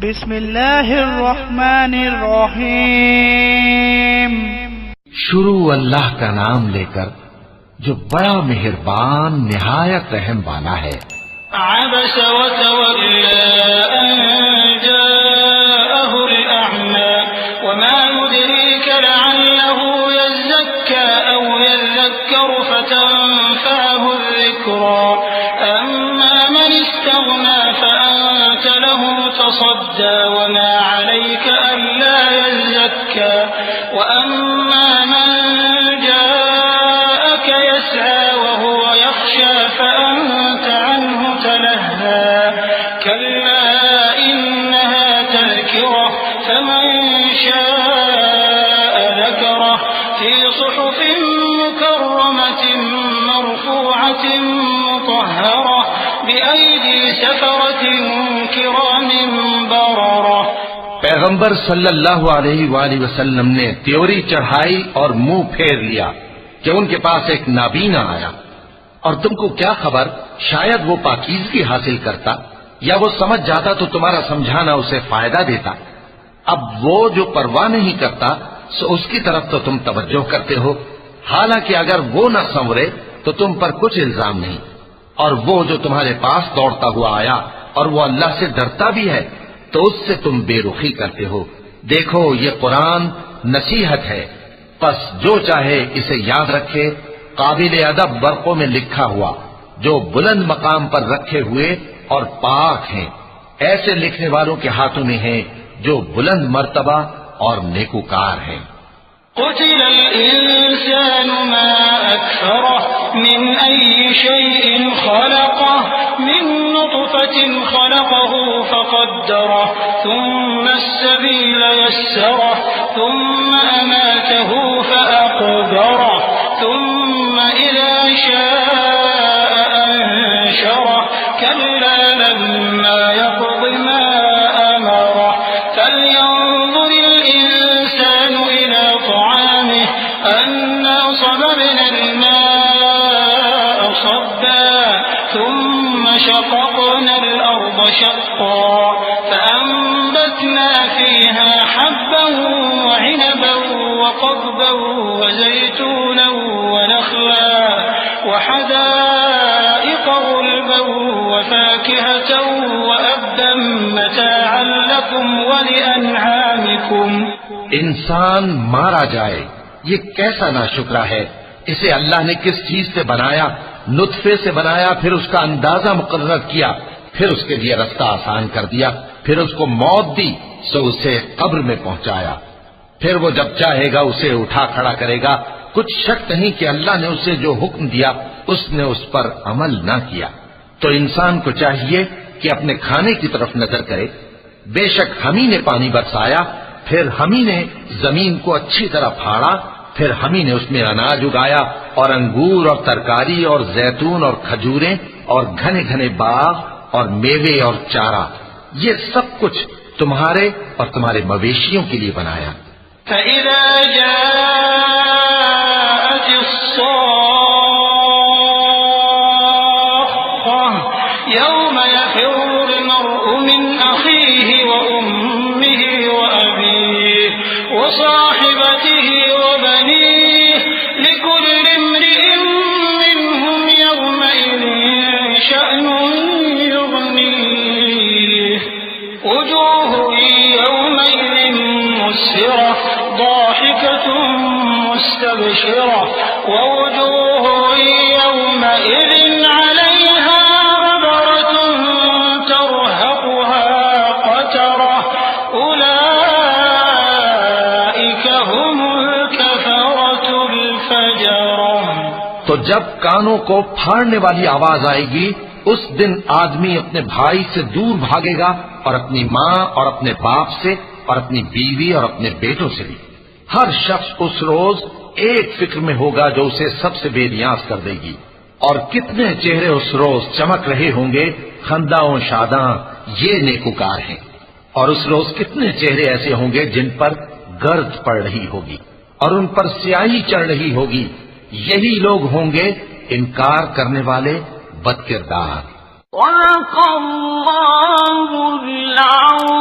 بسم اللہ الرحمن الرحیم۔ شروع اللہ کا نام لے کر جو بڑا مہربان نہایت رحم والا ہے۔ عبس وتولى أن جاءه الأعمى وما يدريك لعله يزكى أو يذكر فتنفعه الذكرى أما من استغنى فأنت له تصدى وما عليك ألا يزكى وأما من جاءك يسعى وهو يخشى فأنت عنه تلهى كلا إنها تذكرة فمن شاء ذكره في صحف مكرمة مرفوعة مطهرة بأيدي سفرة كرام بررة۔ پیغمبر صلی اللہ علیہ وآلہ وسلم نے تیوری چڑھائی اور منہ پھیر لیا کہ ان کے پاس ایک نابینا آیا، اور تم کو کیا خبر شاید وہ پاکیزگی حاصل کرتا یا وہ سمجھ جاتا تو تمہارا سمجھانا اسے فائدہ دیتا۔ اب وہ جو پرواہ نہیں کرتا سو اس کی طرف تو تم توجہ کرتے ہو، حالانکہ اگر وہ نہ سنورے تو تم پر کچھ الزام نہیں۔ اور وہ جو تمہارے پاس دوڑتا ہوا آیا اور وہ اللہ سے ڈرتا بھی ہے تو اس سے تم بے رخی کرتے ہو۔ دیکھو یہ قرآن نصیحت ہے، پس جو چاہے اسے یاد رکھے، قابل ادب برقوں میں لکھا ہوا، جو بلند مقام پر رکھے ہوئے اور پاک ہیں، ایسے لکھنے والوں کے ہاتھوں میں ہیں جو بلند مرتبہ اور نیکوکار ہیں۔ قتل الإنسان ما أكفره من أي شيء خلقه من نطفة خلقه فقدره ثم السبيل يسره ثم أماته فأقبره ثم إذا شاء أنشره كلا لما يقض ما أمره فلينظر الإنسان إلى طعامه أنا صببنا الماء صبا ثم شققنا الأرض شقا فأنبتنا فيها حبا وعنبا وقضبا وزيتونا ونخلا وحدائق غلبا وفاكهة وأبا متاعا لكم ولأنعامكم۔ انسان مارا جائے، یہ کیسا ناشکرا ہے۔ اسے اللہ نے کس چیز سے بنایا؟ نطفے سے بنایا، پھر اس کا اندازہ مقرر کیا، پھر اس کے لیے رستہ آسان کر دیا، پھر اس کو موت دی سو اسے قبر میں پہنچایا، پھر وہ جب چاہے گا اسے اٹھا کھڑا کرے گا۔ کچھ شک نہیں کہ اللہ نے اسے جو حکم دیا اس نے اس پر عمل نہ کیا۔ تو انسان کو چاہیے کہ اپنے کھانے کی طرف نظر کرے۔ بے شک ہم ہی نے پانی برسایا، پھر ہم ہی نے زمین کو اچھی طرح پھاڑا، پھر ہم ہی نے اس میں اناج اگایا اور انگور اور ترکاری اور زیتون اور کھجوریں اور گھنے گھنے باغ اور میوے اور چارہ، یہ سب کچھ تمہارے اور تمہارے مویشیوں کے لیے بنایا۔ فإذا جاءت الصاخة يوم يفر المرء من أخيه وأمه وأبيه وصاحبته وبنيه لكل امرئ منهم يومئذ شأن يغنيه وجوه يومئذ مسفرة ضاحكة مستبشرة ووجوه يومئذ عليها غبرة ترهقها قترة أولئك هم الكفرة الفجرة۔ تو جب کانوں کو پھاڑنے والی آواز آئے گی اس دن آدمی اپنے بھائی سے دور بھاگے گا اور اپنی ماں اور اپنے باپ سے اور اپنی بیوی اور اپنے بیٹوں سے بھی۔ ہر شخص اس روز ایک فکر میں ہوگا جو اسے سب سے بے نیاز کر دے گی۔ اور کتنے چہرے اس روز چمک رہے ہوں گے، خنداں و شاداں، یہ نیکوکار ہیں۔ اور اس روز کتنے چہرے ایسے ہوں گے جن پر گرد پڑ رہی ہوگی اور ان پر سیاہی چڑھ رہی ہوگی، یہی لوگ ہوں گے انکار کرنے والے بد کردار۔ صدق اللہ العظیم۔